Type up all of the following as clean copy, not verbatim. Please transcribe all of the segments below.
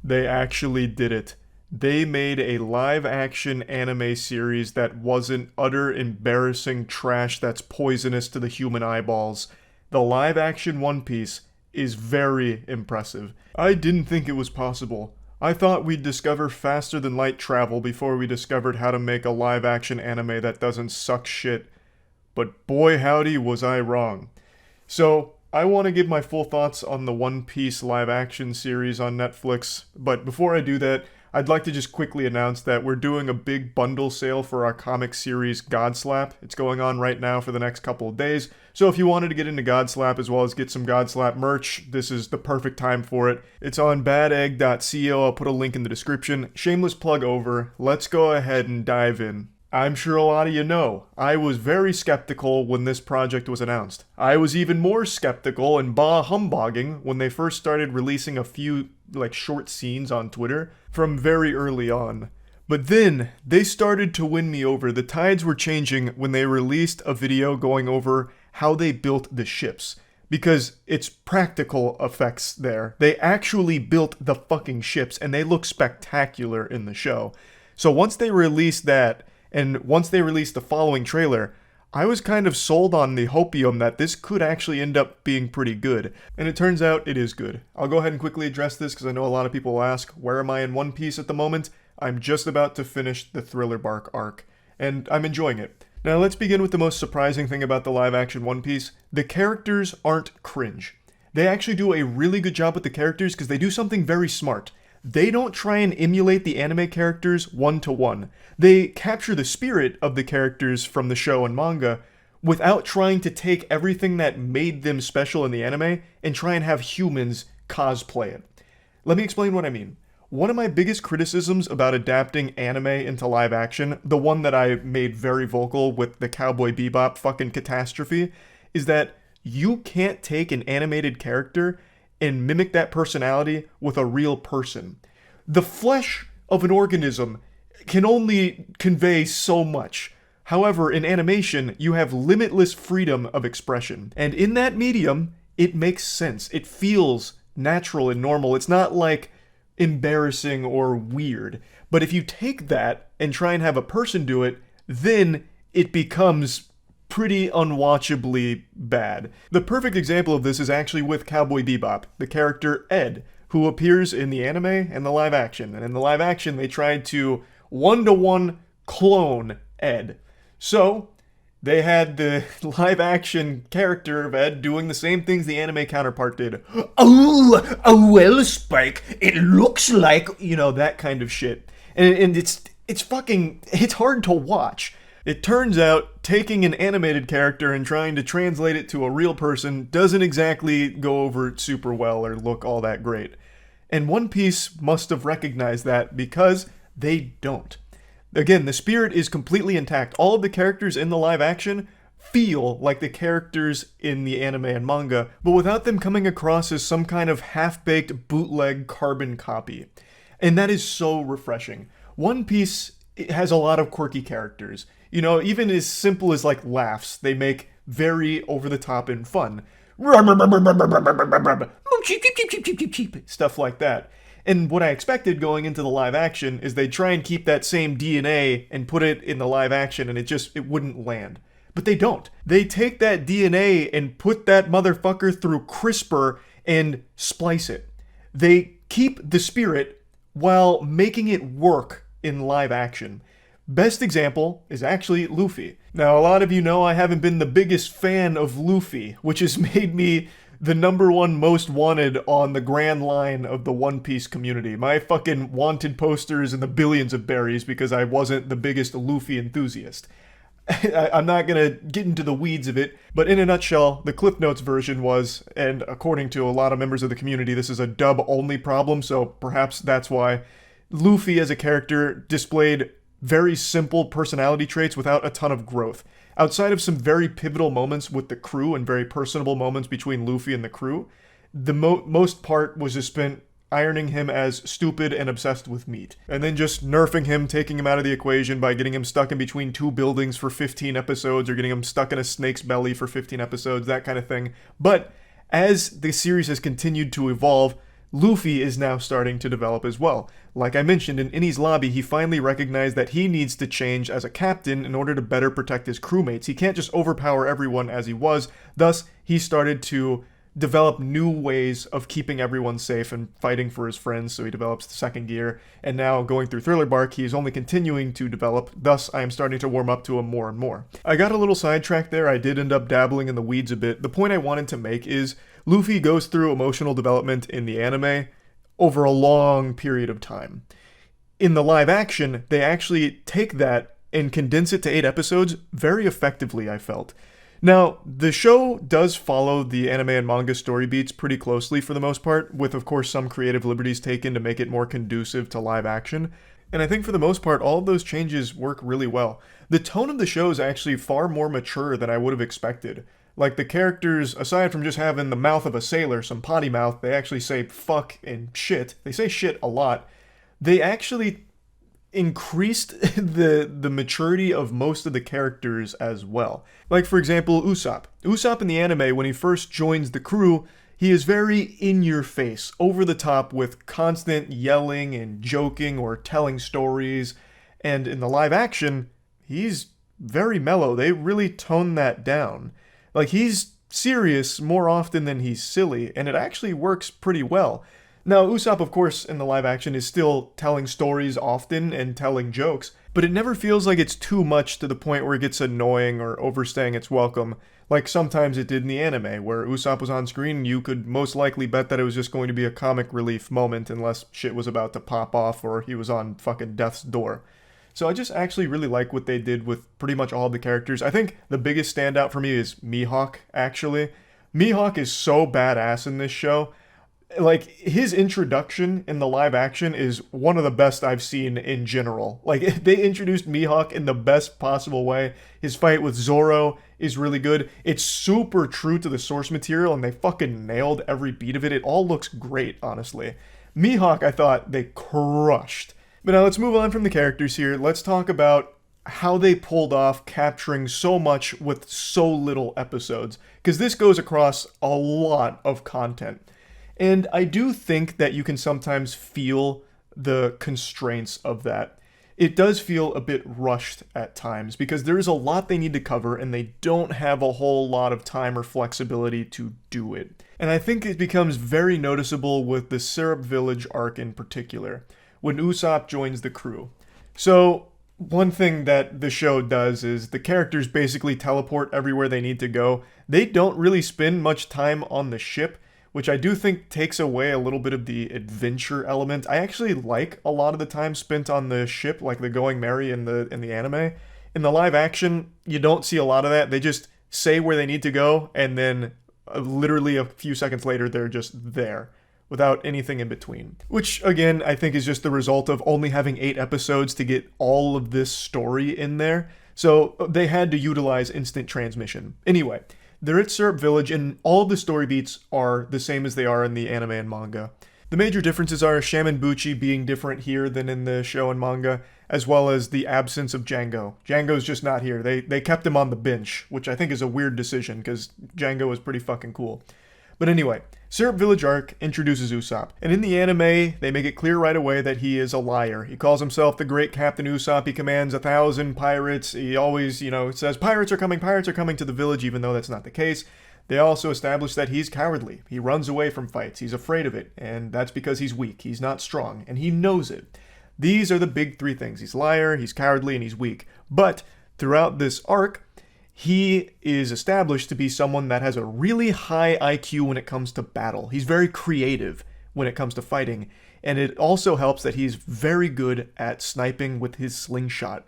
They actually did it. They made a live action anime series that wasn't utter embarrassing trash that's poisonous to the human eyeballs. The live action One Piece is very impressive. I didn't think it was possible. I thought we'd discover faster than light travel before we discovered how to make a live action anime that doesn't suck shit. But boy howdy was I wrong. So, I want to give my full thoughts on the One Piece live action series on Netflix, but before I do that, I'd like to just quickly announce that we're doing a big bundle sale for our comic series Godslap. It's going on right now for the next couple of days, so if you wanted to get into Godslap as well as get some Godslap merch, this is the perfect time for it. It's on badegg.co, I'll put a link in the description. Shameless plug over, let's go ahead and dive in. I'm sure a lot of you know, I was very skeptical when this project was announced. I was even more skeptical and bah-humbogging when they first started releasing a few, short scenes on Twitter from very early on. But then, they started to win me over. The tides were changing when they released a video going over how they built the ships. Because it's practical effects there. They actually built the fucking ships, and they look spectacular in the show. So once they released that, and once they released the following trailer, I was kind of sold on the hopium that this could actually end up being pretty good. And it turns out it is good. I'll go ahead and quickly address this because I know a lot of people will ask, where am I in One Piece at the moment? I'm just about to finish the Thriller Bark arc, and I'm enjoying it. Now let's begin with the most surprising thing about the live action One Piece. The characters aren't cringe. They actually do a really good job with the characters because they do something very smart. They don't try and emulate the anime characters one-to-one. They capture the spirit of the characters from the show and manga without trying to take everything that made them special in the anime and try and have humans cosplay it. Let me explain what I mean. One of my biggest criticisms about adapting anime into live action, the one that I made very vocal with the Cowboy Bebop fucking catastrophe, is that you can't take an animated character and mimic that personality with a real person. The flesh of an organism can only convey so much. However, in animation, you have limitless freedom of expression. And in that medium, it makes sense. It feels natural and normal. It's not like embarrassing or weird. But if you take that and try and have a person do it, then it becomes pretty unwatchably bad. The perfect example of this is actually with Cowboy Bebop, the character Ed, who appears in the anime and the live action. And in the live action, they tried to one-to-one clone Ed. So, they had the live action character of Ed doing the same things the anime counterpart did. Oh, well, Spike, it looks like, that kind of shit. And it's hard to watch. It turns out taking an animated character and trying to translate it to a real person doesn't exactly go over super well or look all that great. And One Piece must have recognized that because they don't. Again, the spirit is completely intact. All of the characters in the live action feel like the characters in the anime and manga, but without them coming across as some kind of half-baked bootleg carbon copy. And that is so refreshing. One Piece has a lot of quirky characters. Even as simple as laughs, they make very over-the-top and fun. Stuff like that. And what I expected going into the live action is they'd try and keep that same DNA and put it in the live action and it wouldn't land. But they don't. They take that DNA and put that motherfucker through CRISPR and splice it. They keep the spirit while making it work in live action. Best example is actually Luffy. Now, a lot of you know I haven't been the biggest fan of Luffy, which has made me the #1 most wanted on the grand line of the One Piece community. My fucking wanted posters in the billions of berries because I wasn't the biggest Luffy enthusiast. I'm not gonna get into the weeds of it, but in a nutshell, the Cliff Notes version was, and according to a lot of members of the community, this is a dub-only problem, so perhaps that's why, Luffy as a character displayed very simple personality traits without a ton of growth. Outside of some very pivotal moments with the crew and very personable moments between Luffy and the crew, the most part was just spent ironing him as stupid and obsessed with meat. And then just nerfing him, taking him out of the equation by getting him stuck in between two buildings for 15 episodes or getting him stuck in a snake's belly for 15 episodes, that kind of thing. But as the series has continued to evolve, Luffy is now starting to develop as well. Like I mentioned, in Innie's lobby, he finally recognized that he needs to change as a captain in order to better protect his crewmates. He can't just overpower everyone as he was. Thus, he started to develop new ways of keeping everyone safe and fighting for his friends, so he develops the second gear. And now, going through Thriller Bark, he is only continuing to develop, thus I am starting to warm up to him more and more. I got a little sidetracked there, I did end up dabbling in the weeds a bit. The point I wanted to make is, Luffy goes through emotional development in the anime over a long period of time. In the live action, they actually take that and condense it to 8 episodes very effectively, I felt. Now, the show does follow the anime and manga story beats pretty closely for the most part, with of course some creative liberties taken to make it more conducive to live action. And I think for the most part, all of those changes work really well. The tone of the show is actually far more mature than I would have expected. Like, the characters, aside from just having the mouth of a sailor, some potty mouth, they actually say fuck and shit. They say shit a lot. They actually increased the maturity of most of the characters as well. Like, for example, Usopp. Usopp in the anime, when he first joins the crew, he is very in your face, over the top, with constant yelling and joking or telling stories. And in the live action, he's very mellow. They really tone that down. Like, he's serious more often than he's silly, and it actually works pretty well. Now, Usopp, of course, in the live action is still telling stories often and telling jokes, but it never feels like it's too much to the point where it gets annoying or overstaying its welcome, like sometimes it did in the anime, where Usopp was on screen and you could most likely bet that it was just going to be a comic relief moment unless shit was about to pop off or he was on fucking death's door. So I just actually really like what they did with pretty much all the characters. I think the biggest standout for me is Mihawk, actually. Mihawk is so badass in this show. Like, his introduction in the live action is one of the best I've seen in general. Like, they introduced Mihawk in the best possible way. His fight with Zoro is really good. It's super true to the source material, and they fucking nailed every beat of it. It all looks great, honestly. Mihawk, I thought they crushed. But now let's move on from the characters here. Let's talk about how they pulled off capturing so much with so little episodes. Because this goes across a lot of content. And I do think that you can sometimes feel the constraints of that. It does feel a bit rushed at times because there is a lot they need to cover and they don't have a whole lot of time or flexibility to do it. And I think it becomes very noticeable with the Syrup Village arc in particular, when Usopp joins the crew. So, one thing that the show does is the characters basically teleport everywhere they need to go. They don't really spend much time on the ship, which I do think takes away a little bit of the adventure element. I actually like a lot of the time spent on the ship, like the Going Merry in the anime. In the live action, you don't see a lot of that. They just say where they need to go, and then literally a few seconds later, they're just there, without anything in between. Which, again, I think is just the result of only having 8 episodes to get all of this story in there. So they had to utilize instant transmission. Anyway, they're at Syrup Village, and all of the story beats are the same as they are in the anime and manga. The major differences are Shaman Buchi being different here than in the show and manga, as well as the absence of Django. Django's just not here. They kept him on the bench, which I think is a weird decision, because Django is pretty fucking cool. But anyway, Syrup Village arc introduces Usopp, and in the anime, they make it clear right away that he is a liar. He calls himself the Great Captain Usopp, he commands 1,000 pirates, he always, says pirates are coming to the village, even though that's not the case. They also establish that he's cowardly. He runs away from fights, he's afraid of it, and that's because he's weak, he's not strong, and he knows it. These are the big 3 things. He's a liar, he's cowardly, and he's weak. But throughout this arc, he is established to be someone that has a really high IQ when it comes to battle. He's very creative when it comes to fighting, and it also helps that he's very good at sniping with his slingshot.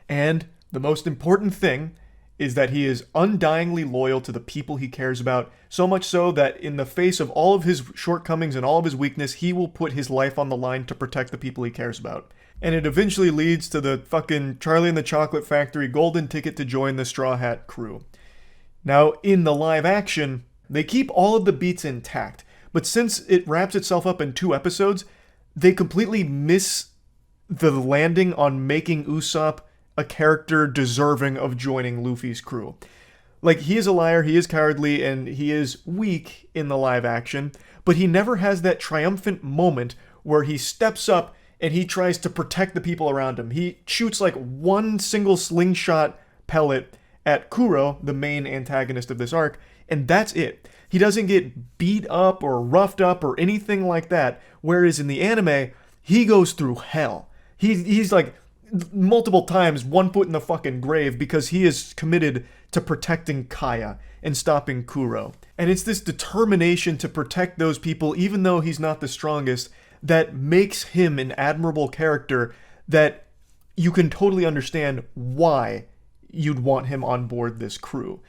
And the most important thing is that he is undyingly loyal to the people he cares about, so much so that in the face of all of his shortcomings and all of his weakness, he will put his life on the line to protect the people he cares about. And it eventually leads to the fucking Charlie and the Chocolate Factory golden ticket to join the Straw Hat crew. Now, in the live action, they keep all of the beats intact, but since it wraps itself up in 2 episodes, they completely miss the landing on making Usopp a character deserving of joining Luffy's crew. Like, he is a liar, he is cowardly, and he is weak in the live action, but he never has that triumphant moment where he steps up and he tries to protect the people around him. He shoots like one single slingshot pellet at Kuro, the main antagonist of this arc, and that's it. He doesn't get beat up or roughed up or anything like that, whereas in the anime, he goes through hell. He's like multiple times one foot in the fucking grave because he is committed to protecting Kaya and stopping Kuro. And it's this determination to protect those people even though he's not the strongest that makes him an admirable character that you can totally understand why you'd want him on board this crew.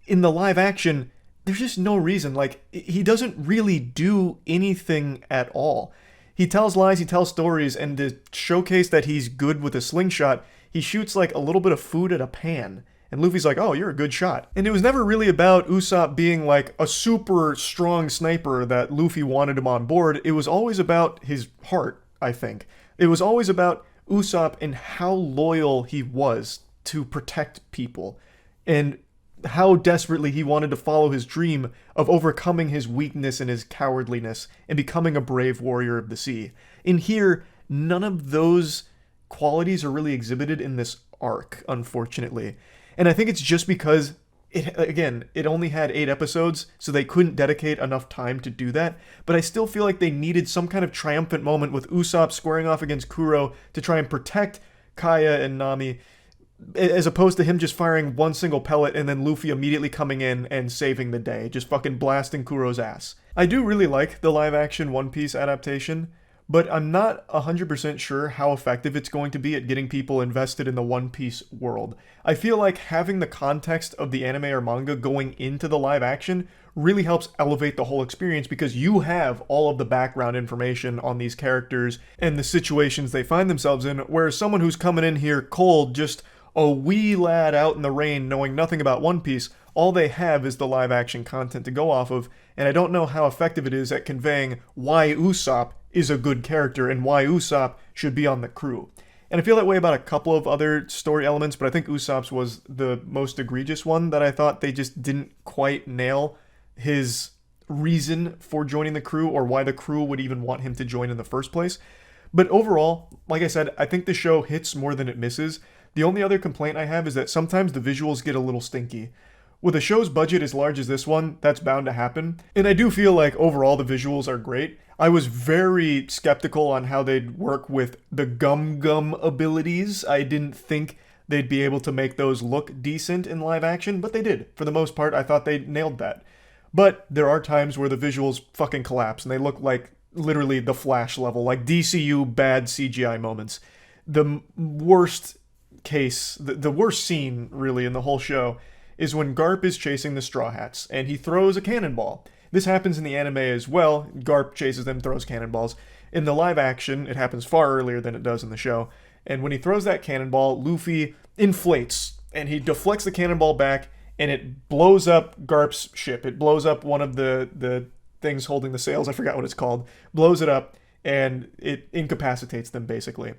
In the live action, there's just no reason. Like, he doesn't really do anything at all. He tells lies, he tells stories, and to showcase that he's good with a slingshot, he shoots like a little bit of food at a pan. And Luffy's like, oh, you're a good shot. And it was never really about Usopp being like a super strong sniper that Luffy wanted him on board. It was always about his heart, I think. It was always about Usopp and how loyal he was to protect people. And how desperately he wanted to follow his dream of overcoming his weakness and his cowardliness and becoming a brave warrior of the sea. In here, none of those qualities are really exhibited in this arc, unfortunately. And I think it's just because, it only had 8 episodes, so they couldn't dedicate enough time to do that. But I still feel like they needed some kind of triumphant moment with Usopp squaring off against Kuro to try and protect Kaya and Nami, as opposed to him just firing one single pellet and then Luffy immediately coming in and saving the day, just fucking blasting Kuro's ass. I do really like the live-action One Piece adaptation, but I'm not 100% sure how effective it's going to be at getting people invested in the One Piece world. I feel like having the context of the anime or manga going into the live action really helps elevate the whole experience because you have all of the background information on these characters and the situations they find themselves in, whereas someone who's coming in here cold, just a wee lad out in the rain knowing nothing about One Piece, all they have is the live action content to go off of, and I don't know how effective it is at conveying why Usopp is a good character and why Usopp should be on the crew. And I feel that way about a couple of other story elements, but I think Usopp's was the most egregious one that I thought they just didn't quite nail his reason for joining the crew or why the crew would even want him to join in the first place. But overall, like I said, I think the show hits more than it misses. The only other complaint I have is that sometimes the visuals get a little stinky. With a show's budget as large as this one, that's bound to happen. And I do feel like overall the visuals are great. I was very skeptical on how they'd work with the gum abilities. I didn't think they'd be able to make those look decent in live action, but they did. For the most part, I thought they nailed that. But there are times where the visuals fucking collapse and they look like literally the Flash level, like DCU bad CGI moments. The worst case, the worst scene really in the whole show is when Garp is chasing the Straw Hats and he throws a cannonball. This happens in the anime as well. Garp chases them, throws cannonballs. In the live action, it happens far earlier than it does in the show. And when he throws that cannonball, Luffy inflates and he deflects the cannonball back and it blows up Garp's ship. It blows up one of the things holding the sails. I forgot what it's called. Blows it up and it incapacitates them basically.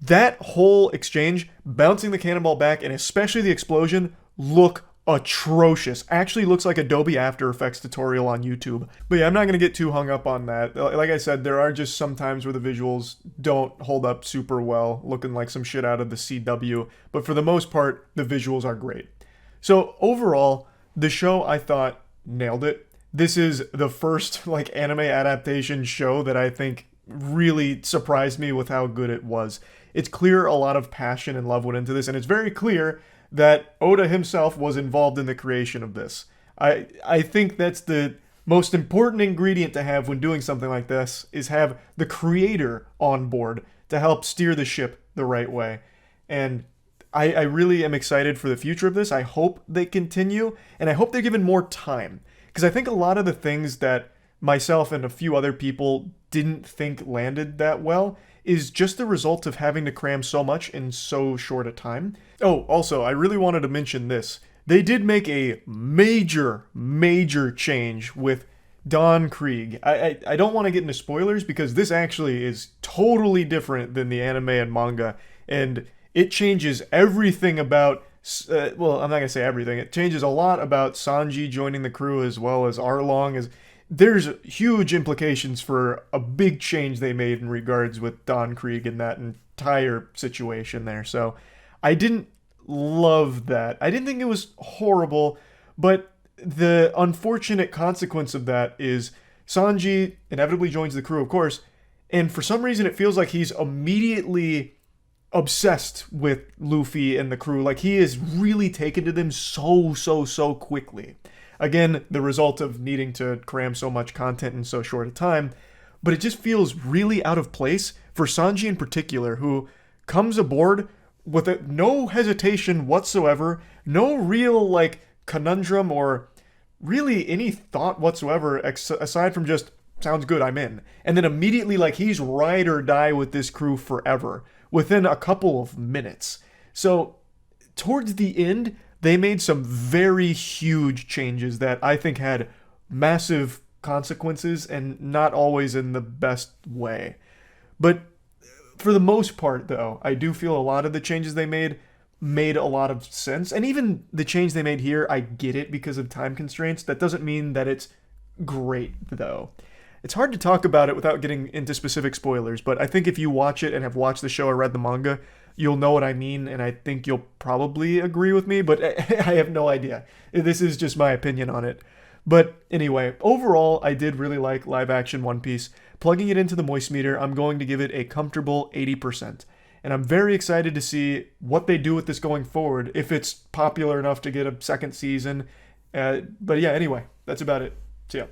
That whole exchange, bouncing the cannonball back and especially the explosion, look atrocious. Actually looks like Adobe After Effects tutorial on YouTube. But yeah, I'm not going to get too hung up on that. Like I said, there are just some times where the visuals don't hold up super well, looking like some shit out of the CW. But for the most part, the visuals are great. So overall, the show I thought nailed it. This is the first anime adaptation show that I think really surprised me with how good it was. It's clear a lot of passion and love went into this, and it's very clear that Oda himself was involved in the creation of this. I think that's the most important ingredient to have when doing something like this, is have the creator on board to help steer the ship the right way. And I really am excited for the future of this. I hope they continue, and I hope they're given more time. Because I think a lot of the things that myself and a few other people didn't think landed that well is just the result of having to cram so much in so short a time. Oh, also, I really wanted to mention this. They did make a major change with Don Krieg. I don't want to get into spoilers because this actually is totally different than the anime and manga, and it changes everything about, well, I'm not going to say everything. It changes a lot about Sanji joining the crew as well as Arlong. there's huge implications for a big change they made in regards with Don Krieg and that entire situation there. So I didn't love that. I didn't think it was horrible, but the unfortunate consequence of that is Sanji inevitably joins the crew, of course, and for some reason it feels like he's immediately obsessed with Luffy and the crew. Like he is really taken to them so quickly. Again, the result of needing to cram so much content in so short a time, but it just feels really out of place for Sanji in particular, who comes aboard with no hesitation whatsoever, no real like conundrum or really any thought whatsoever aside from just sounds good, I'm in. And then immediately like he's ride or die with this crew forever within a couple of minutes. So towards the end, they made some very huge changes that I think had massive consequences and not always in the best way. But for the most part, though, I do feel a lot of the changes they made a lot of sense. And even the change they made here, I get it because of time constraints. That doesn't mean that it's great, though. It's hard to talk about it without getting into specific spoilers, but I think if you watch it and have watched the show or read the manga, you'll know what I mean, and I think you'll probably agree with me, but I have no idea. This is just my opinion on it. But anyway, overall, I did really like live action One Piece. Plugging it into the Moist Meter, I'm going to give it a comfortable 80%. And I'm very excited to see what they do with this going forward, if it's popular enough to get a second season. But yeah, anyway, that's about it. See ya.